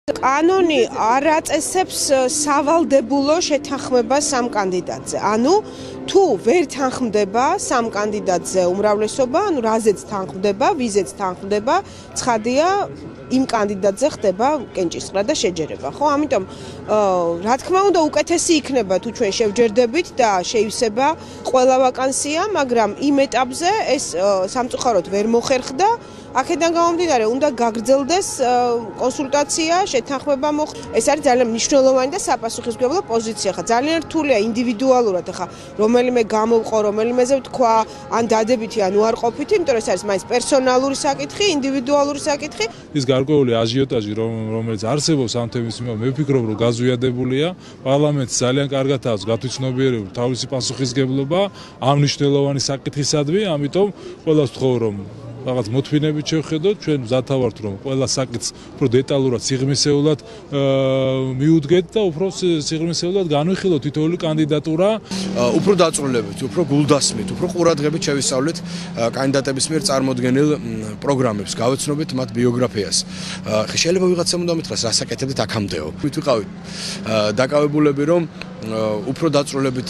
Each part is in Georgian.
კანონი არ აწესებს სავალდებულო შეთანხმებას სამ კანდიდატზე. ანუ თუ ვერ თანხმდება სამ კანდიდატზე უმრავლესობა, ანუ რაზეც თანხმდება, ვიზეც თანხმდება, ცხადია იმ კანდიდატზე ხდება კენჭისყრა და შეჯერება, ხო? ამიტომ რა თქმა უნდა უკეთესი იქნება თუ ჩვენ შევჯერდებით და შეივსება ყველა ვაკანსია, მაგრამ იმ ეტაპზე ეს სამწუხაროდ ვერ მოხერხდა. აქედან გამომდინარე, უნდა გაგრძელდეს კონსულტაცია, შეთანხმება ეს არის ძალიან მნიშვნელოვანი და საპასუხისმგებლო პოზიცია. ხა ძალიან რთულია ინდივიდუალურად ხა რომელიმე გამოვყო, რომელიმეზე ვთქვა, ან დადებითი, ან უარყოფითი, იმიტომ რომ ეს არის მაინც პერსონალური საკითხი, ინდივიდუალური საკითხი. ის გარკვეული აჟიოტაჟი, რომელიც არსებობს ამ თემის მიმართ, მე ვფიქრობ, რომ გაზვიადებულია. პარლამენტს ძალიან კარგად აქვს გათვითცნობიერებული თავისი პასუხისმგებლობა ამ მნიშვნელოვანი საკითხისადმი, ამიტომ ყველას ვთხოვ, რომ რაღაც მოთმინებით შევხედოთ, ჩვენ მზათა ვართ, რომ ყველა საკითხს უფრო დეტალურად, სიღრმისეულად მიუდგეთ და უფრო სიღრმისეულად განვიხილოთ თითოეული კანდიდატურა. უფრო დაწვრილებით, უფრო გულდასმით, უფრო ყურადღებით შევისწავლეთ კანდიდატების მიერ წარმოდგენილ პროგრამებს, გავეცნობით მათ ბიოგრაფიას. შეიძლება ვიღაცამ უნდა მითხრას, რა საკეთებდით აქამდეო. ვიყავით დაკავებულები, რომ უფრო დაწვრილებით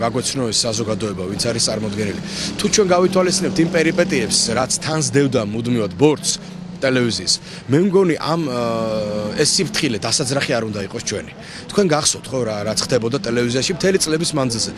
გაგვეცნო ეს საზოგადოება, ვინც არის წარმოდგენილი. თუ ჩვენ გავითვალისწინებთ იმ პერიპეტიებს, რაც თან სდევდა მუდმივად ბორცვს ტელევიზიის, მე მგონი ამ ეს სიფრთხილე დასაძრახი არ უნდა იყოს ჩვენი. თქვენ გახსოვთ ხო რაც ხდებოდა ტელევიზიაში მთელი წლების მანძილზე.